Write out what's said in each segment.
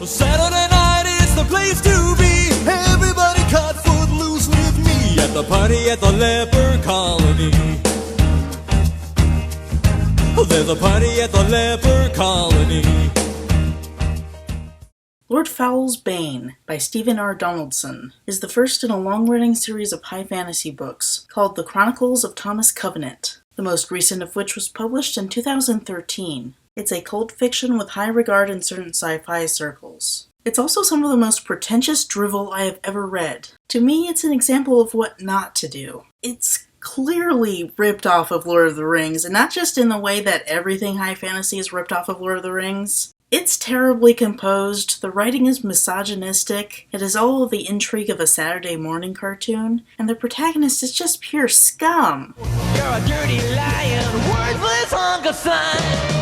Saturday night is the place to be. Everybody cut foot loose with me at the party at the leper colony. There's a party at the leper colony. Lord Fowl's Bane by Stephen R. Donaldson is the first in a long-running series of high fantasy books called The Chronicles of Thomas Covenant, the most recent of which was published in 2013. It's a cult fiction with high regard in certain sci-fi circles. It's also some of the most pretentious drivel I have ever read. To me, it's an example of what not to do. It's clearly ripped off of Lord of the Rings, and not just in the way that everything high fantasy is ripped off of Lord of the Rings. It's terribly composed, the writing is misogynistic, it has all of the intrigue of a Saturday morning cartoon, and the protagonist is just pure scum. You're a dirty lion, worthless hunk of slime.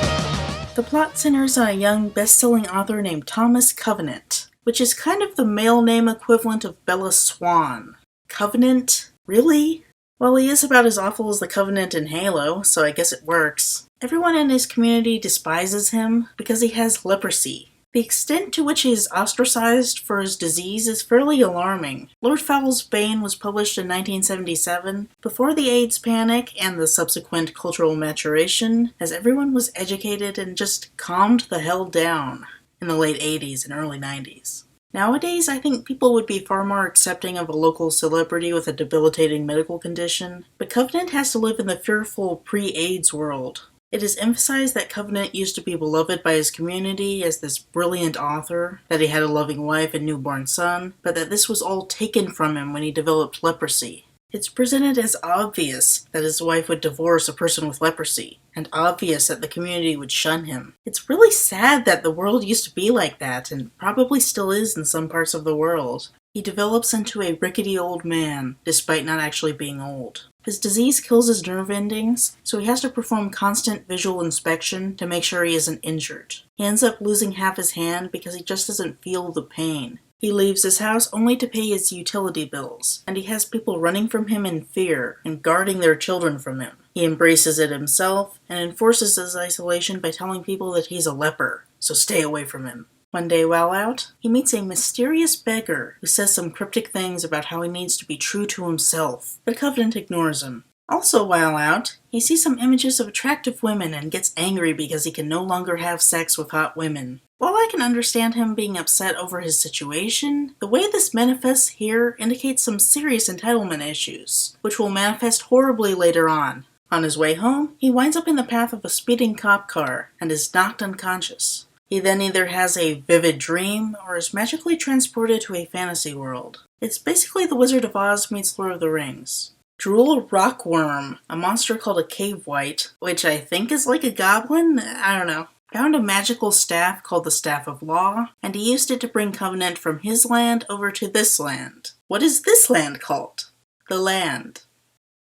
The plot centers on a young best-selling author named Thomas Covenant, which is kind of the male name equivalent of Bella Swan. Covenant? Really? Well, he is about as awful as the Covenant in Halo, so I guess it works. Everyone in his community despises him because he has leprosy. The extent to which he is ostracized for his disease is fairly alarming. Lord Fowl's Bane was published in 1977, before the AIDS panic and the subsequent cultural maturation, as everyone was educated and just calmed the hell down in the late 80s and early 90s. Nowadays, I think people would be far more accepting of a local celebrity with a debilitating medical condition, but Covenant has to live in the fearful pre-AIDS world. It is emphasized that Covenant used to be beloved by his community as this brilliant author, that he had a loving wife and newborn son, but that this was all taken from him when he developed leprosy. It's presented as obvious that his wife would divorce a person with leprosy, and obvious that the community would shun him. It's really sad that the world used to be like that, and probably still is in some parts of the world. He develops into a rickety old man, despite not actually being old. His disease kills his nerve endings, so he has to perform constant visual inspection to make sure he isn't injured. He ends up losing half his hand because he just doesn't feel the pain. He leaves his house only to pay his utility bills, and he has people running from him in fear and guarding their children from him. He embraces it himself and enforces his isolation by telling people that he's a leper, so stay away from him. One day while out, he meets a mysterious beggar who says some cryptic things about how he needs to be true to himself, but Covenant ignores him. Also while out, he sees some images of attractive women and gets angry because he can no longer have sex with hot women. While I can understand him being upset over his situation, the way this manifests here indicates some serious entitlement issues, which will manifest horribly later on. On his way home, he winds up in the path of a speeding cop car and is knocked unconscious. He then either has a vivid dream or is magically transported to a fantasy world. It's basically The Wizard of Oz meets Lord of the Rings. Drool a rockworm, a monster called a cave wight, which I think is like a goblin? I don't know. Found a magical staff called the Staff of Law, and he used it to bring Covenant from his land over to this land. What is this land called? The Land.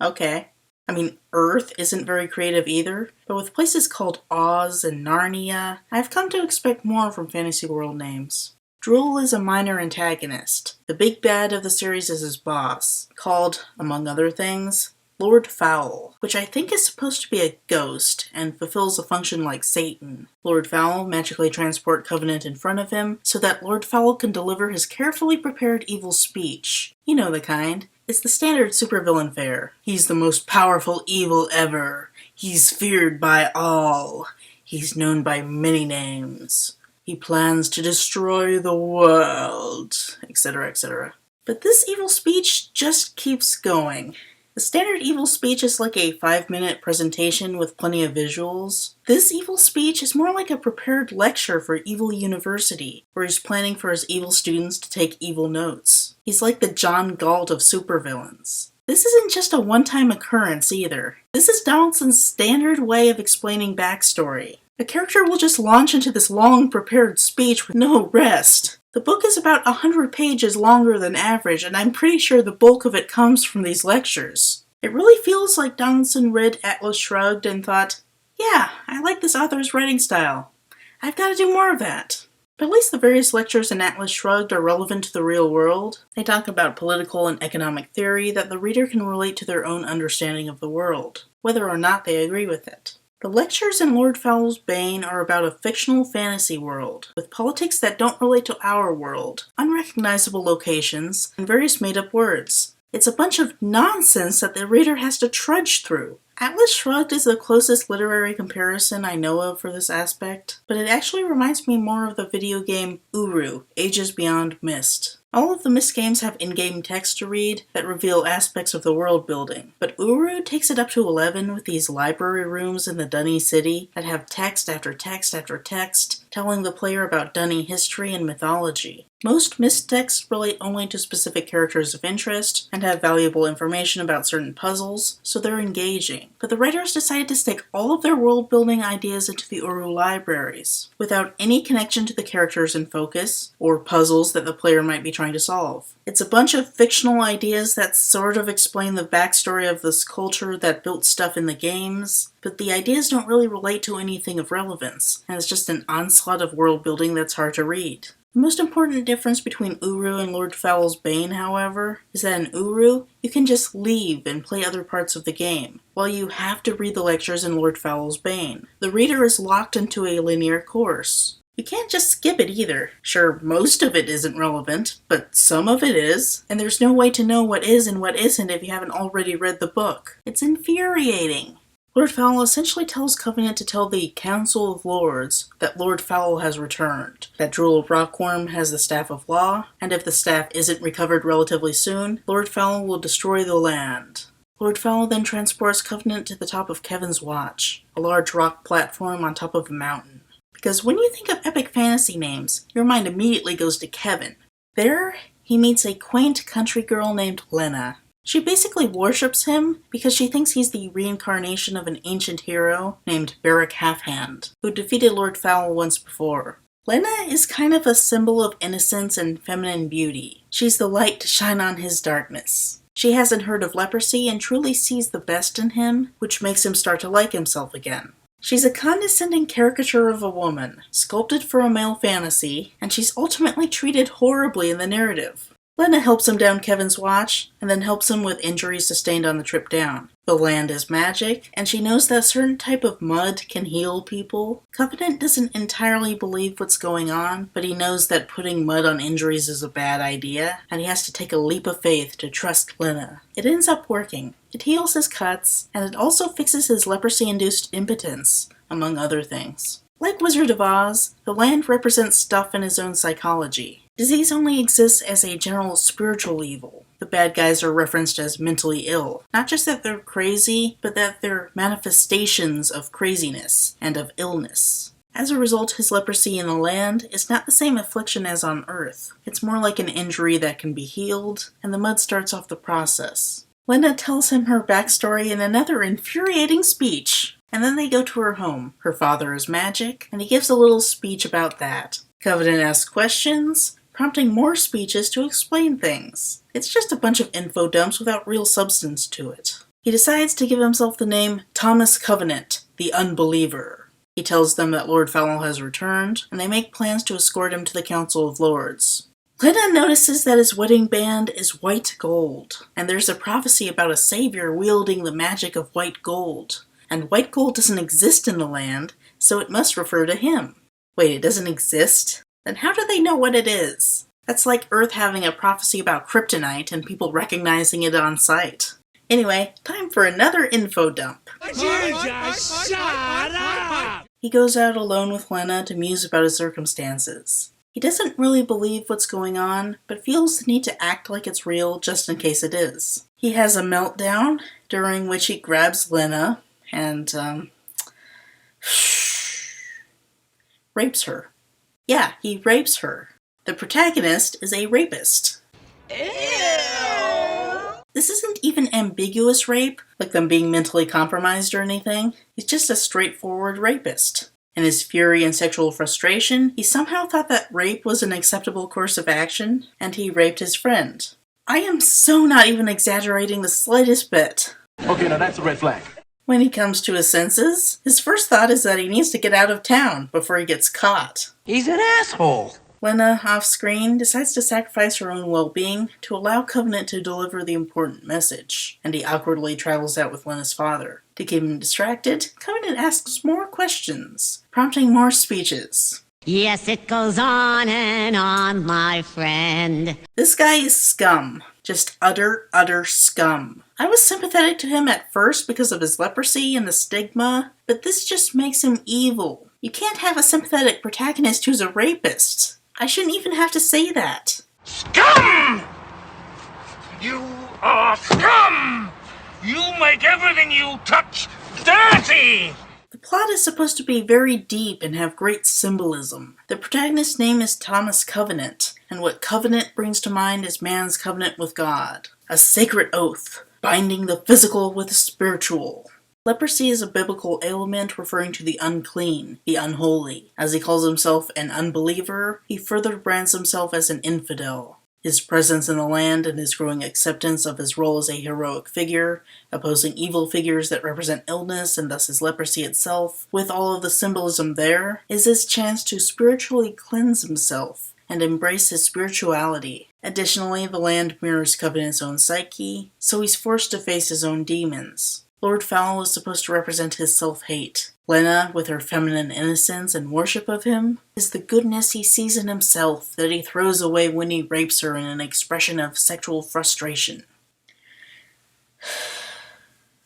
Okay. I mean, Earth isn't very creative either, but with places called Oz and Narnia, I've come to expect more from fantasy world names. Drool is a minor antagonist. The big bad of the series is his boss, called, among other things, Lord Fowl, which I think is supposed to be a ghost and fulfills a function like Satan. Lord Fowl magically transports Covenant in front of him so that Lord Fowl can deliver his carefully prepared evil speech. You know the kind. It's the standard supervillain fare. He's the most powerful evil ever. He's feared by all. He's known by many names. He plans to destroy the world, etc., etc. But this evil speech just keeps going. The standard evil speech is like a 5-minute presentation with plenty of visuals. This evil speech is more like a prepared lecture for Evil University, where he's planning for his evil students to take evil notes. He's like the John Galt of supervillains. This isn't just a one-time occurrence either. This is Donaldson's standard way of explaining backstory. A character will just launch into this long prepared speech with no rest. The book is about 100 pages longer than average, and I'm pretty sure the bulk of it comes from these lectures. It really feels like Donaldson read Atlas Shrugged and thought, yeah, I like this author's writing style. I've got to do more of that. But at least the various lectures in Atlas Shrugged are relevant to the real world. They talk about political and economic theory that the reader can relate to their own understanding of the world, whether or not they agree with it. The lectures in Lord Fowl's Bane are about a fictional fantasy world, with politics that don't relate to our world, unrecognizable locations, and various made-up words. It's a bunch of nonsense that the reader has to trudge through. Atlas Shrugged is the closest literary comparison I know of for this aspect, but it actually reminds me more of the video game Uru, Ages Beyond Mist. All of the Myst games have in-game text to read that reveal aspects of the world building, but Uru takes it up to 11 with these library rooms in the Dunny city that have text after text after text telling the player about Dunny history and mythology. Most Myst texts relate only to specific characters of interest and have valuable information about certain puzzles, so they're engaging. But the writers decided to stick all of their world-building ideas into the Uru libraries, without any connection to the characters in focus, or puzzles that the player might be trying to solve. It's a bunch of fictional ideas that sort of explain the backstory of this culture that built stuff in the games, but the ideas don't really relate to anything of relevance, and it's just an onslaught of world-building that's hard to read. The most important difference between Uru and Lord Fowl's Bane, however, is that in Uru, you can just leave and play other parts of the game, while you have to read the lectures in Lord Fowl's Bane. The reader is locked into a linear course. You can't just skip it either. Sure, most of it isn't relevant, but some of it is, and there's no way to know what is and what isn't if you haven't already read the book. It's infuriating. Lord Fowl essentially tells Covenant to tell the Council of Lords that Lord Fowl has returned, that Drool Rockworm has the Staff of Law, and if the staff isn't recovered relatively soon, Lord Fowl will destroy the land. Lord Fowl then transports Covenant to the top of Kevin's Watch, a large rock platform on top of a mountain. Because when you think of epic fantasy names, your mind immediately goes to Kevin. There, he meets a quaint country girl named Lena. She basically worships him because she thinks he's the reincarnation of an ancient hero named Beric Halfhand, who defeated Lord Fowl once before. Lena is kind of a symbol of innocence and feminine beauty. She's the light to shine on his darkness. She hasn't heard of leprosy and truly sees the best in him, which makes him start to like himself again. She's a condescending caricature of a woman, sculpted for a male fantasy, and she's ultimately treated horribly in the narrative. Lena helps him down Kevin's Watch, and then helps him with injuries sustained on the trip down. The land is magic, and she knows that a certain type of mud can heal people. Covenant doesn't entirely believe what's going on, but he knows that putting mud on injuries is a bad idea, and he has to take a leap of faith to trust Lena. It ends up working. It heals his cuts, and it also fixes his leprosy-induced impotence, among other things. Like Wizard of Oz, the land represents stuff in his own psychology. Disease only exists as a general spiritual evil. The bad guys are referenced as mentally ill. Not just that they're crazy, but that they're manifestations of craziness and of illness. As a result, his leprosy in the land is not the same affliction as on Earth. It's more like an injury that can be healed, and the mud starts off the process. Lena tells him her backstory in another infuriating speech, and then they go to her home. Her father is magic, and he gives a little speech about that. Covenant asks questions, prompting more speeches to explain things. It's just a bunch of info dumps without real substance to it. He decides to give himself the name Thomas Covenant, the Unbeliever. He tells them that Lord Fowl has returned, and they make plans to escort him to the Council of Lords. Lena notices that his wedding band is white gold, and there's a prophecy about a savior wielding the magic of white gold. And white gold doesn't exist in the land, so it must refer to him. Wait, it doesn't exist? Then how do they know what it is? That's like Earth having a prophecy about kryptonite and people recognizing it on sight. Anyway, time for another info dump. Just shut up! He goes out alone with Lena to muse about his circumstances. He doesn't really believe what's going on, but feels the need to act like it's real just in case it is. He has a meltdown, during which he grabs Lena and, rapes her. Yeah, he rapes her. The protagonist is a rapist. Ew! This isn't even ambiguous rape, like them being mentally compromised or anything. He's just a straightforward rapist. In his fury and sexual frustration, he somehow thought that rape was an acceptable course of action, and he raped his friend. I am so not even exaggerating the slightest bit. Okay, now that's a red flag. When he comes to his senses, his first thought is that he needs to get out of town before he gets caught. He's an asshole. Lena, off-screen, decides to sacrifice her own well-being to allow Covenant to deliver the important message, and he awkwardly travels out with Lena's father. To keep him distracted, Covenant asks more questions, prompting more speeches. Yes, it goes on and on, my friend. This guy is scum. Just utter scum. I was sympathetic to him at first because of his leprosy and the stigma, but this just makes him evil. You can't have a sympathetic protagonist who's a rapist. I shouldn't even have to say that. Scum! You are scum! You make everything you touch dirty! The plot is supposed to be very deep and have great symbolism. The protagonist's name is Thomas Covenant, and what covenant brings to mind is man's covenant with God. A sacred oath, binding the physical with the spiritual. Leprosy is a biblical ailment referring to the unclean, the unholy. As he calls himself an unbeliever, he further brands himself as an infidel. His presence in the land and his growing acceptance of his role as a heroic figure, opposing evil figures that represent illness and thus his leprosy itself, with all of the symbolism there, is his chance to spiritually cleanse himself and embrace his spirituality. Additionally, the land mirrors Covenant's own psyche, so he's forced to face his own demons. Lord Fowl is supposed to represent his self-hate. Lena, with her feminine innocence and worship of him, is the goodness he sees in himself that he throws away when he rapes her in an expression of sexual frustration.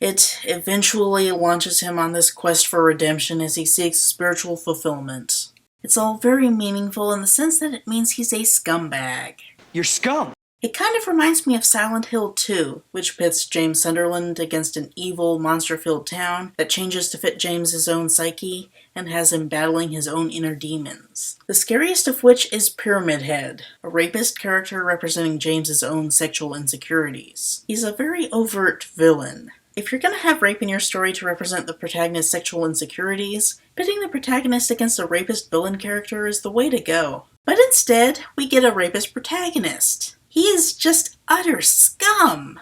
It eventually launches him on this quest for redemption as he seeks spiritual fulfillment. It's all very meaningful in the sense that it means he's a scumbag. You're scum. It kind of reminds me of Silent Hill 2, which pits James Sunderland against an evil, monster-filled town that changes to fit James's own psyche and has him battling his own inner demons. The scariest of which is Pyramid Head, a rapist character representing James's own sexual insecurities. He's a very overt villain. If you're gonna have rape in your story to represent the protagonist's sexual insecurities, pitting the protagonist against a rapist villain character is the way to go. But instead, we get a rapist protagonist. He is just utter scum!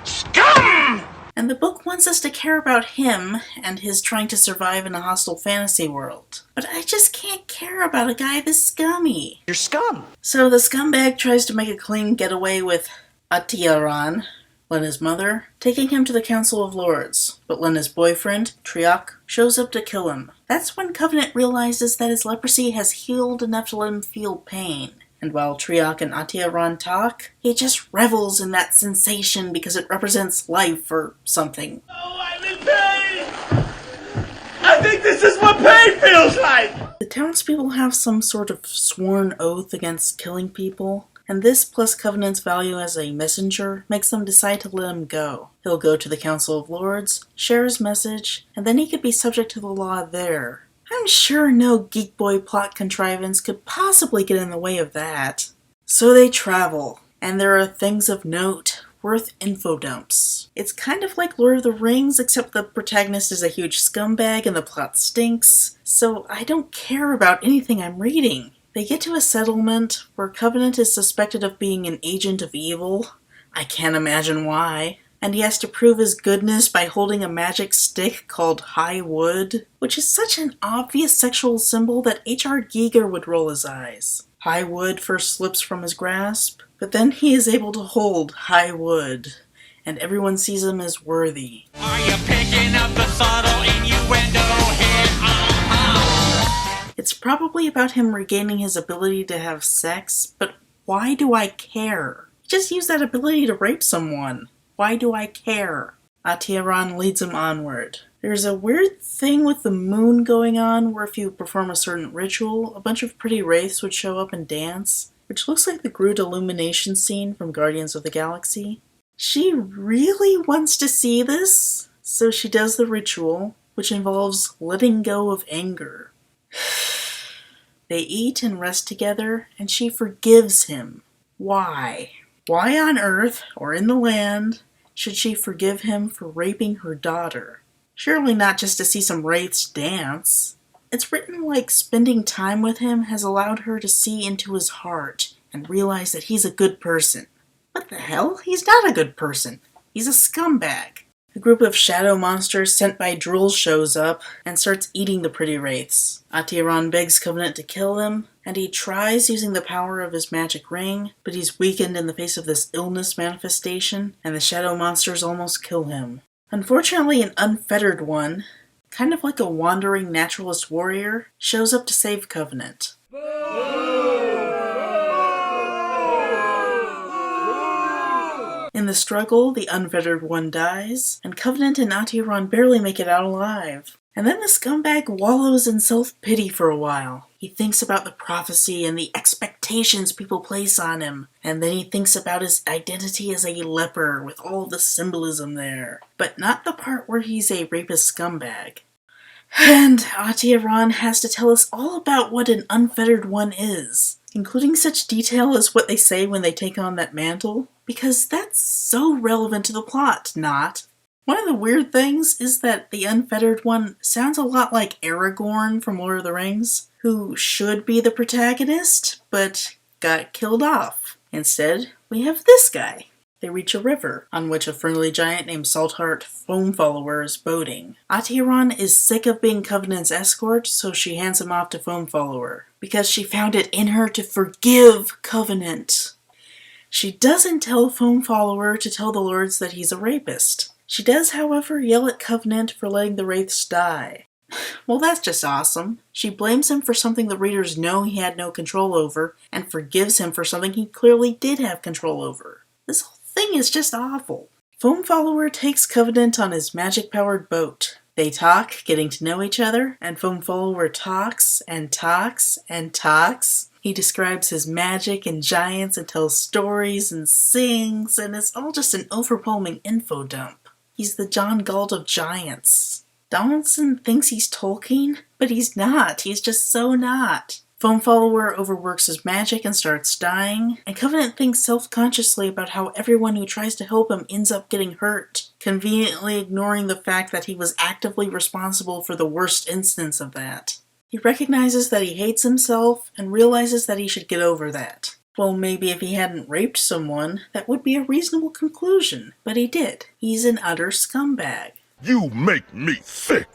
Scum! And the book wants us to care about him and his trying to survive in a hostile fantasy world. But I just can't care about a guy this scummy. You're scum. So the scumbag tries to make a clean getaway with Atiaran, Lena's mother, taking him to the Council of Lords. But Lena's boyfriend, Triok, shows up to kill him. That's when Covenant realizes that his leprosy has healed enough to let him feel pain. And while Triok and Atiaran talk, he just revels in that sensation because it represents life or something. Oh, I'm in pain! I think this is what pain feels like! The townspeople have some sort of sworn oath against killing people, and this plus Covenant's value as a messenger makes them decide to let him go. He'll go to the Council of Lords, share his message, and then he could be subject to the law there. I'm sure no Geek Boy plot contrivance could possibly get in the way of that. So they travel, and there are things of note worth info dumps. It's kind of like Lord of the Rings, except the protagonist is a huge scumbag and the plot stinks, so I don't care about anything I'm reading. They get to a settlement where Covenant is suspected of being an agent of evil. I can't imagine why. And he has to prove his goodness by holding a magic stick called High Wood, which is such an obvious sexual symbol that H.R. Giger would roll his eyes. High Wood first slips from his grasp, but then he is able to hold High Wood, and everyone sees him as worthy. Are you picking up the subtle innuendo here? It's probably about him regaining his ability to have sex, but why do I care? Just use that ability to rape someone. Why do I care? Atiaran leads him onward. There's a weird thing with the moon going on where if you perform a certain ritual, a bunch of pretty wraiths would show up and dance, which looks like the Groot illumination scene from Guardians of the Galaxy. She really wants to see this, so she does the ritual, which involves letting go of anger. They eat and rest together, and she forgives him. Why? Why on earth, or in the land, should she forgive him for raping her daughter? Surely not just to see some wraiths dance. It's written like spending time with him has allowed her to see into his heart and realize that he's a good person. What the hell? He's not a good person. He's a scumbag. A group of shadow monsters sent by Drool shows up and starts eating the pretty wraiths. Atiron begs Covenant to kill them, and he tries using the power of his magic ring, but he's weakened in the face of this illness manifestation, and the shadow monsters almost kill him. Unfortunately, an unfettered one, kind of like a wandering naturalist warrior, shows up to save Covenant. In the struggle, the unfettered one dies, and Covenant and Atiron barely make it out alive. And then the scumbag wallows in self-pity for a while. He thinks about the prophecy and the expectations people place on him, and then he thinks about his identity as a leper with all the symbolism there, but not the part where he's a rapist scumbag. And Atiron has to tell us all about what an unfettered one is, including such detail as what they say when they take on that mantle, because that's so relevant to the plot, not? One of the weird things is that the unfettered one sounds a lot like Aragorn from Lord of the Rings, who should be the protagonist, but got killed off. Instead, we have this guy. They reach a river, on which a friendly giant named Saltheart Foamfollower is boating. Atiron is sick of being Covenant's escort, so she hands him off to Foamfollower, because she found it in her to forgive Covenant. She doesn't tell Foamfollower to tell the lords that he's a rapist. She does, however, yell at Covenant for letting the wraiths die. Well, that's just awesome. She blames him for something the readers know he had no control over, and forgives him for something he clearly did have control over. This whole thing is just awful. Foamfollower takes Covenant on his magic-powered boat. They talk, getting to know each other, and Foamfollower talks and talks and talks. He describes his magic and giants and tells stories and sings, and it's all just an overwhelming info dump. He's the John Galt of giants. Donaldson thinks he's Tolkien, but he's not. He's just so not. Foamfollower overworks his magic and starts dying, and Covenant thinks self-consciously about how everyone who tries to help him ends up getting hurt, conveniently ignoring the fact that he was actively responsible for the worst instance of that. He recognizes that he hates himself and realizes that he should get over that. Well, maybe if he hadn't raped someone, that would be a reasonable conclusion, but he did. He's an utter scumbag. You make me sick!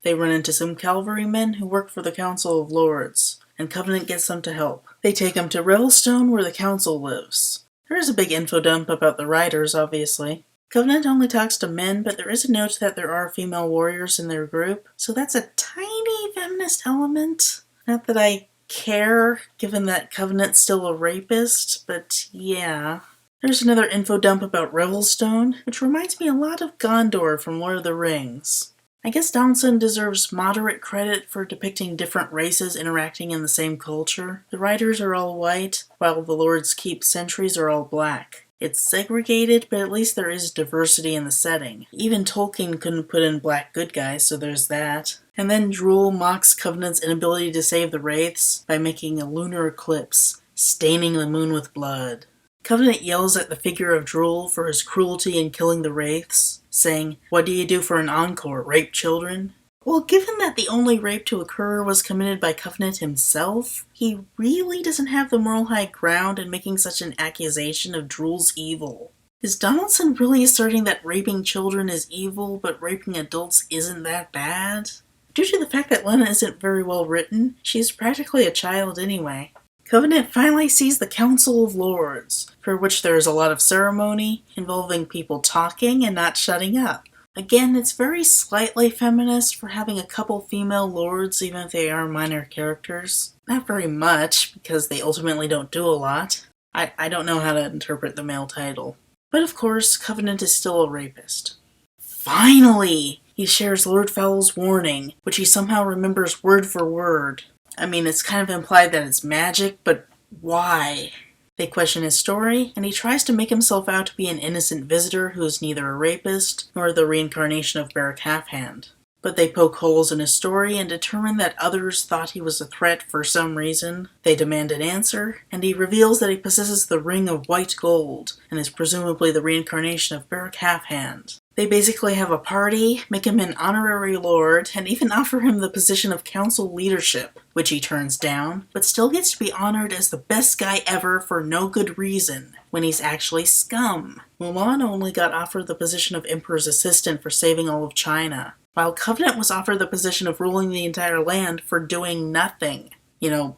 They run into some cavalrymen who work for the Council of Lords, and Covenant gets them to help. They take him to Revelstone, where the Council lives. There is a big info dump about the riders, obviously. Covenant only talks to men, but there is a note that there are female warriors in their group, so that's a tiny feminist element. Not that I care, given that Covenant's still a rapist, but yeah. There's another info dump about Revelstone, which reminds me a lot of Gondor from Lord of the Rings. I guess Donaldson deserves moderate credit for depicting different races interacting in the same culture. The riders are all white, while the Lord's Keep sentries are all black. It's segregated, but at least there is diversity in the setting. Even Tolkien couldn't put in black good guys, so there's that. And then Drool mocks Covenant's inability to save the wraiths by making a lunar eclipse, staining the moon with blood. Covenant yells at the figure of Drool for his cruelty in killing the wraiths, saying, "What do you do for an encore, rape children?" Well, given that the only rape to occur was committed by Covenant himself, he really doesn't have the moral high ground in making such an accusation of Drool's evil. Is Donaldson really asserting that raping children is evil, but raping adults isn't that bad? Due to the fact that Lena isn't very well written, she's practically a child anyway. Covenant finally sees the Council of Lords, for which there is a lot of ceremony, involving people talking and not shutting up. Again, it's very slightly feminist for having a couple female lords, even if they are minor characters. Not very much, because they ultimately don't do a lot. I don't know how to interpret the male title. But of course, Covenant is still a rapist. Finally! He shares Lord Foul's warning, which he somehow remembers word for word. I mean, it's kind of implied that it's magic, but why? They question his story, and he tries to make himself out to be an innocent visitor who is neither a rapist nor the reincarnation of Beric Halfhand. But they poke holes in his story and determine that others thought he was a threat for some reason. They demand an answer, and he reveals that he possesses the Ring of White Gold, and is presumably the reincarnation of Beric Halfhand. They basically have a party, make him an honorary lord, and even offer him the position of council leadership, which he turns down, but still gets to be honored as the best guy ever for no good reason, when he's actually scum. Mulan only got offered the position of Emperor's assistant for saving all of China, while Covenant was offered the position of ruling the entire land for doing nothing,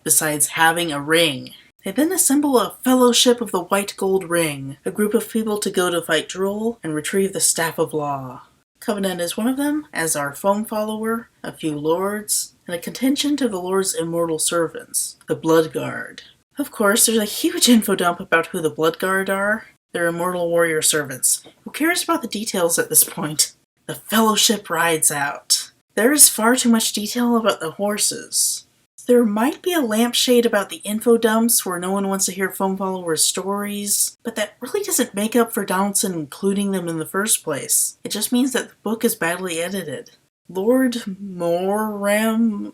besides having a ring. They then assemble a Fellowship of the White Gold Ring, a group of people to go to fight Drool and retrieve the Staff of Law. Covenant is one of them, as are Foam Follower, a few lords, and a contingent of the Lord's immortal servants, the Blood Guard. Of course, there's a huge info dump about who the Blood Guard are. They're immortal warrior servants. Who cares about the details at this point? The Fellowship rides out. There is far too much detail about the horses. There might be a lampshade about the info dumps where no one wants to hear Foam Follower's stories, but that really doesn't make up for Donaldson including them in the first place. It just means that the book is badly edited. Lord Mohoram,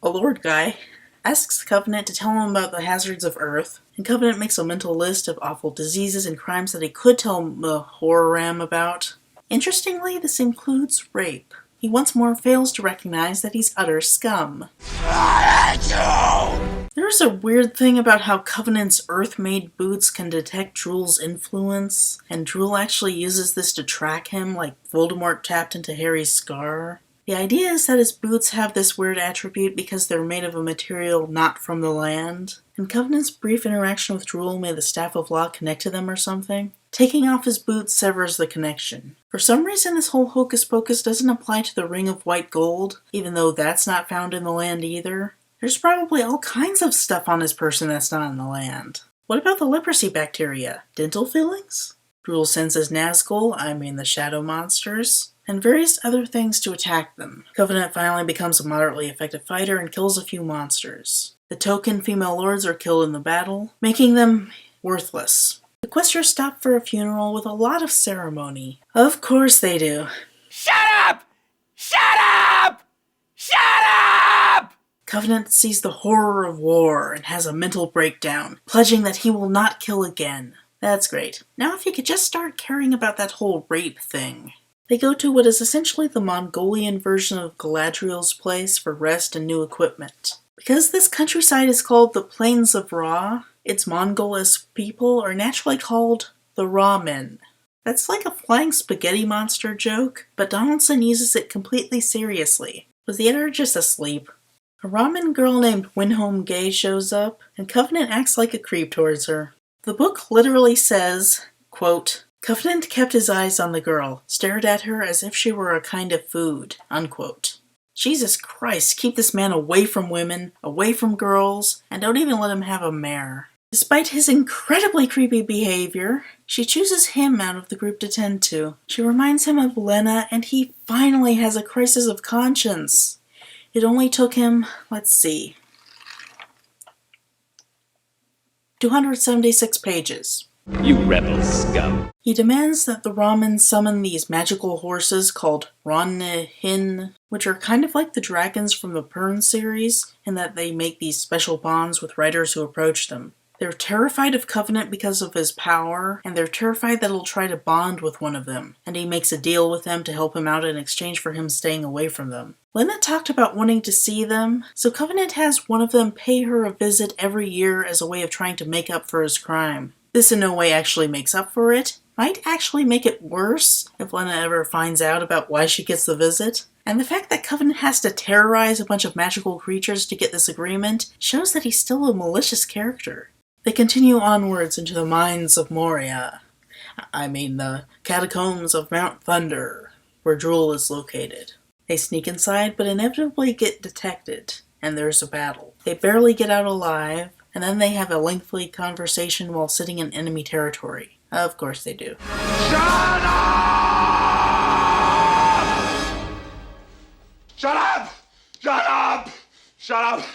a lord guy, asks Covenant to tell him about the hazards of Earth, and Covenant makes a mental list of awful diseases and crimes that he could tell Mohoram about. Interestingly, this includes rape. He once more fails to recognize that he's utter scum. There's a weird thing about how Covenant's Earth-made boots can detect Drool's influence, and Drool actually uses this to track him like Voldemort tapped into Harry's scar. The idea is that his boots have this weird attribute because they're made of a material not from the land. In Covenant's brief interaction with Drool, may the Staff of Law connect to them or something? Taking off his boots severs the connection. For some reason, this whole hocus pocus doesn't apply to the Ring of White Gold, even though that's not found in the land either. There's probably all kinds of stuff on his person that's not in the land. What about the leprosy bacteria? Dental fillings? Drool sends his Nazgul, the shadow monsters, and various other things to attack them. Covenant finally becomes a moderately effective fighter and kills a few monsters. The token female lords are killed in the battle, making them worthless. The questers stop for a funeral with a lot of ceremony. Of course they do. Shut up! Shut up! Shut up! Covenant sees the horror of war and has a mental breakdown, pledging that he will not kill again. That's great. Now if you could just start caring about that whole rape thing. They go to what is essentially the Mongolian version of Galadriel's place for rest and new equipment. Because this countryside is called the Plains of Ra, its Mongolist people are naturally called the Ra Men. That's like a flying spaghetti monster joke, but Donaldson uses it completely seriously. Was the editor just asleep? A ramen girl named Winholm Gay shows up, and Covenant acts like a creep towards her. The book literally says, quote, Covenant kept his eyes on the girl, stared at her as if she were a kind of food, unquote. Jesus Christ, keep this man away from women, away from girls, and don't even let him have a mare. Despite his incredibly creepy behavior, she chooses him out of the group to tend to. She reminds him of Lena, and he finally has a crisis of conscience. It only took him, 276 pages. You rebel scum. He demands that the Ramen summon these magical horses called Ronnehin, which are kind of like the dragons from the Pern series, in that they make these special bonds with riders who approach them. They're terrified of Covenant because of his power, and they're terrified that he'll try to bond with one of them, and he makes a deal with them to help him out in exchange for him staying away from them. Lena talked about wanting to see them, so Covenant has one of them pay her a visit every year as a way of trying to make up for his crime. This in no way actually makes up for it. Might actually make it worse if Lena ever finds out about why she gets the visit. And the fact that Covenant has to terrorize a bunch of magical creatures to get this agreement shows that he's still a malicious character. They continue onwards into the mines of Moria. The catacombs of Mount Thunder, where Drool is located. They sneak inside, but inevitably get detected, and there's a battle. They barely get out alive, and then they have a lengthy conversation while sitting in enemy territory. Of course they do. Shut up! Shut up! Shut up! Shut up!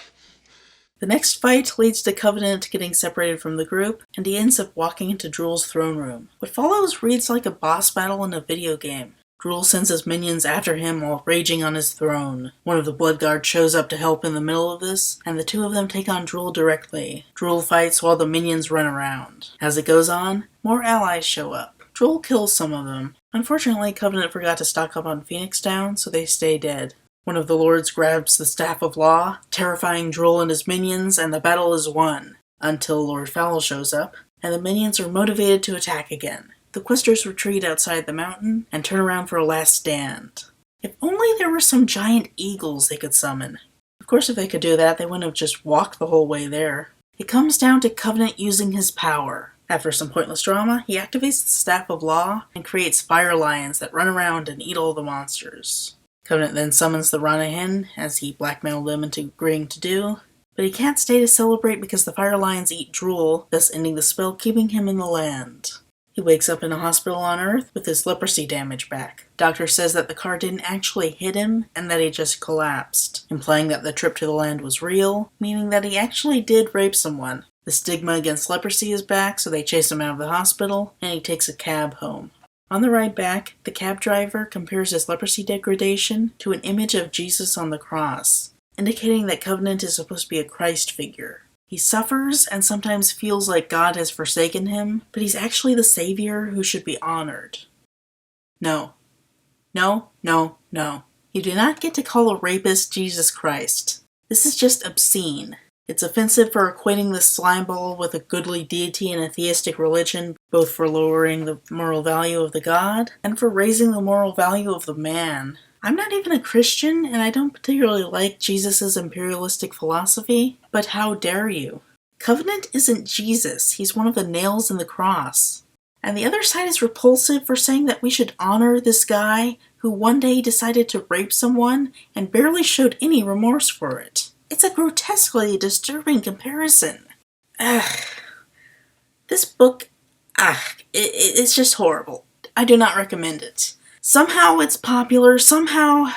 The next fight leads to Covenant getting separated from the group, and he ends up walking into Drool's throne room. What follows reads like a boss battle in a video game. Drool sends his minions after him while raging on his throne. One of the Blood Guard shows up to help in the middle of this, and the two of them take on Drool directly. Drool fights while the minions run around. As it goes on, more allies show up. Drool kills some of them. Unfortunately, Covenant forgot to stock up on Phoenix Down, so they stay dead. One of the lords grabs the Staff of Law, terrifying Drool and his minions, and the battle is won. Until Lord Fowl shows up, and the minions are motivated to attack again. The questers retreat outside the mountain and turn around for a last stand. If only there were some giant eagles they could summon. Of course, if they could do that, they wouldn't have just walked the whole way there. It comes down to Covenant using his power. After some pointless drama, he activates the Staff of Law and creates fire lions that run around and eat all the monsters. Covenant then summons the Ranahin, as he blackmailed them into agreeing to do, but he can't stay to celebrate because the fire lions eat Drool, thus ending the spell, keeping him in the land. He wakes up in a hospital on Earth with his leprosy damage back. Doctor says that the car didn't actually hit him and that he just collapsed, implying that the trip to the land was real, meaning that he actually did rape someone. The stigma against leprosy is back, so they chase him out of the hospital, and he takes a cab home. On the ride back, the cab driver compares his leprosy degradation to an image of Jesus on the cross, indicating that Covenant is supposed to be a Christ figure. He suffers and sometimes feels like God has forsaken him, but he's actually the savior who should be honored. No. No, no, no. You do not get to call a rapist Jesus Christ. This is just obscene. It's offensive for equating the slime ball with a goodly deity in a theistic religion, both for lowering the moral value of the god and for raising the moral value of the man. I'm not even a Christian, and I don't particularly like Jesus' imperialistic philosophy, but how dare you? Covenant isn't Jesus, he's one of the nails in the cross. And the other side is repulsive for saying that we should honor this guy who one day decided to rape someone and barely showed any remorse for it. It's a grotesquely disturbing comparison. This book, it's just horrible. I do not recommend it. Somehow it's popular, somehow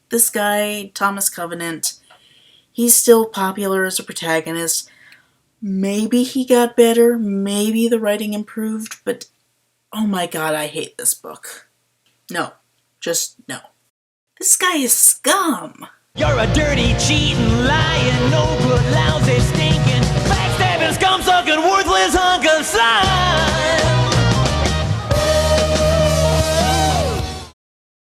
this guy, Thomas Covenant, he's still popular as a protagonist. Maybe he got better, maybe the writing improved, but oh my god, I hate this book. No, just no. This guy is scum! You're a dirty, cheating, lying, no good, lousy, stinking, backstabbing, scum-sucking, worthless hunk of slime!